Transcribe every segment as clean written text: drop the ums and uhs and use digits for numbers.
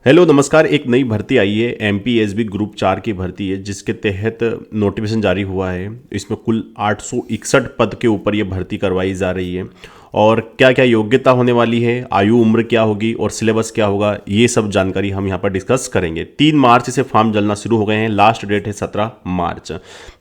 Hello नमस्कार। एक नई भर्ती आई है एमपीएसबी ग्रुप 4 की भर्ती है जिसके तहत नोटिफिकेशन जारी हुआ है। इसमें कुल 861 पद के ऊपर ये भर्ती करवाई जा रही है और क्या क्या योग्यता होने वाली है, आयु उम्र क्या होगी और सिलेबस क्या होगा, ये सब जानकारी हम यहाँ पर डिस्कस करेंगे। 3 मार्च से फॉर्म डलना शुरू हो गए हैं, लास्ट डेट है 17 मार्च।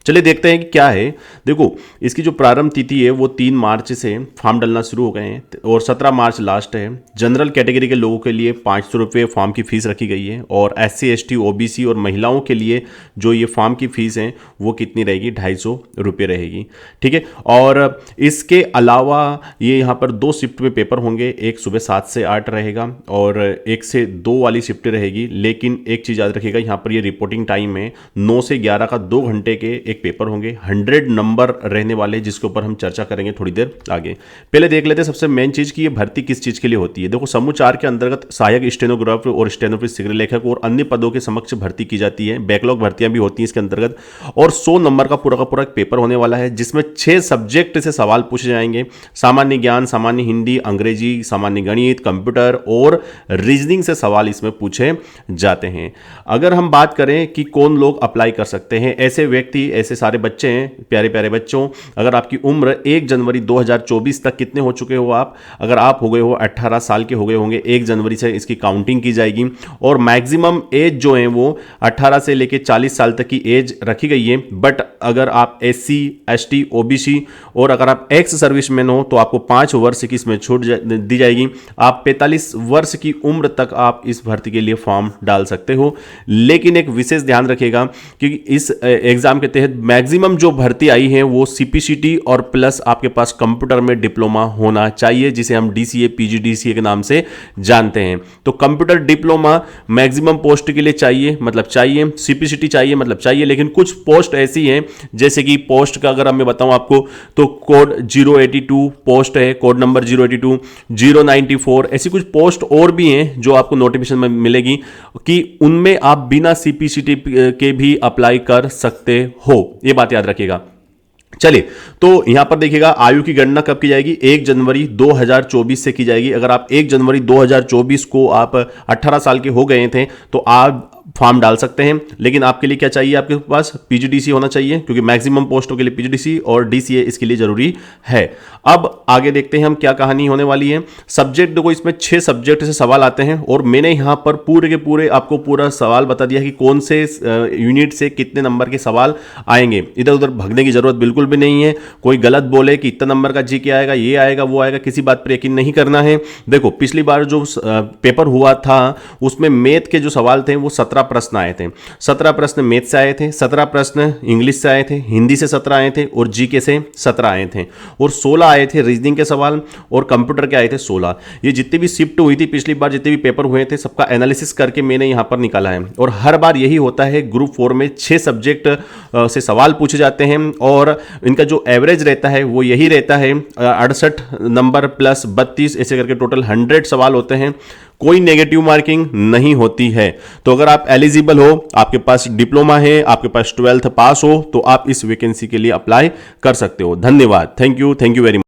चलिए देखते हैं कि क्या है। देखो, इसकी जो प्रारंभ तिथि है वो 3 मार्च से फॉर्म डलना शुरू हो गए हैं और 17 मार्च लास्ट है। जनरल कैटेगरी के लोगों के लिए 500 रुपये फॉर्म की फीस रखी गई है और SC ST OBC और महिलाओं के लिए जो ये फॉर्म की फीस है वो कितनी रहेगी, 250 रुपये रहेगी। ठीक है। और इसके अलावा ये यहाँ पर 2 शिफ्ट में पेपर होंगे, एक सुबह 7 से 8 रहेगा और 1 से 2 वाली शिफ्ट रहेगी। लेकिन एक चीज़ याद रखिएगा, यहाँ पर ये रिपोर्टिंग टाइम है 9 से 11 का 2 घंटे के एक पेपर होंगे। 100 नंबर रहने वाले जिसके ऊपर हम चर्चा करेंगे थोड़ी देर आगे। पहले देख लेते हैं सबसे मेन चीज़ कि ये भर्ती किस चीज़ के लिए होती है। देखो, समूह 4 के अंतर्गत सहायक स्टेनोग्राफर और स्टेनोग्राफर लेखक और अन्य पदों के समक्ष भर्ती की जाती है। बैकलॉग भर्तियां भी होती हैं इसके अंतर्गत और 100 नंबर का पूरा एक पेपर होने वाला है जिसमें 6 सब्जेक्ट से सवाल पूछे जाएंगे। सामान्य ज्ञान, सामान्य हिंदी, अंग्रेजी, सामान्य गणित, कंप्यूटर और रीजनिंग से सवाल इसमें पूछे जाते हैं। अगर हम बात करें कि कौन लोग अप्लाई कर सकते हैं, ऐसे व्यक्ति, ऐसे सारे बच्चे हैं, प्यारे प्यारे बच्चों, अगर आपकी उम्र 1 जनवरी 2024 तक कितने हो चुके हो आप, अगर आप हो गए हो 18 साल के हो गए होंगे, 1 जनवरी से इसकी काउंटिंग की जाएगी और मैक्सिमम एज जो है वो 18 से लेकर 40 साल तक की एज रखी गई है। बट अगर आप SC ST OBC और अगर आप एक्स सर्विसमैन हो तो आपको 5 वर्ष की इसमें छूट दी जाएगी। आप 45 वर्ष की उम्र तक आप इस भर्ती के लिए फॉर्म डाल सकते हो। लेकिन एक विशेष ध्यान रखिएगा क्योंकि इस एग्जाम के तहत मैक्सिमम जो भर्ती आई है वो CPCT और प्लस आपके पास कंप्यूटर में डिप्लोमा होना चाहिए, जिसे हम DCA PGDCA के नाम से जानते हैं। तो कंप्यूटर डिप्लोमा मैक्सिमम पोस्ट के लिए चाहिए, मतलब चाहिए। CPCT चाहिए, मतलब चाहिए। लेकिन कुछ पोस्ट ऐसी हैं, जैसे कि पोस्ट का अगर मैं बताऊं आपको तो कोड 082 पोस्ट है, कोड नंबर 082, 094, ऐसी कुछ पोस्ट और भी हैं जो आपको नोटिफिकेशन में मिलेगी कि उनमें आप बिना CPCT के भी अप्लाई कर सकते हो। यह बात याद रखिएगा। चलिए, तो यहां पर देखिएगा आयु की गणना कब की जाएगी, 1 जनवरी 2024 से की जाएगी। अगर आप 1 जनवरी 2024 को आप 18 साल के हो गए थे तो आप फॉर्म डाल सकते हैं। लेकिन आपके लिए क्या चाहिए, आपके पास PGDC होना चाहिए क्योंकि मैक्सिमम पोस्टों के लिए PGDC और DCA इसके लिए जरूरी है। अब आगे देखते हैं हम क्या कहानी होने वाली है। सब्जेक्ट देखो, इसमें 6 सब्जेक्ट से सवाल आते हैं और मैंने यहां पर पूरे के पूरे आपको पूरा सवाल बता दिया कि कौन से यूनिट से कितने नंबर के सवाल आएंगे। इधर उधर भगने की जरूरत बिल्कुल भी नहीं है। कोई गलत बोले कि इतना नंबर का GK आएगा, ये आएगा, वो आएगा, किसी बात पर यकीन नहीं करना है। देखो, पिछली बार जो पेपर हुआ था उसमें मैथ के जो सवाल थे वो 17 प्रश्न आए थे। 17 प्रश्न मैथ से आए थे, 17 प्रश्न इंग्लिश से आए थे, हिंदी से 17 आए थे और GK से 17 आए थे और 16 आए थे रीजनिंग के सवाल और कंप्यूटर के आए थे 16। ये जितनी भी शिफ्ट हुई थी पिछली बार, जितने भी पेपर हुए थे, सबका एनालिसिस करके मैंने यहां पर निकाला है। और हर बार यही होता है, ग्रुप 4 में 6 सब्जेक्ट से सवाल पूछे जाते हैं और इनका जो एवरेज रहता है वो यही रहता है 68 नंबर प्लस 32, ऐसे करके टोटल 100 सवाल होते हैं। कोई नेगेटिव मार्किंग नहीं होती है। तो अगर आप एलिजिबल हो, आपके पास डिप्लोमा है, आपके पास 12th पास हो, तो आप इस वैकेंसी के लिए अप्लाई कर सकते हो। धन्यवाद। Thank you very much.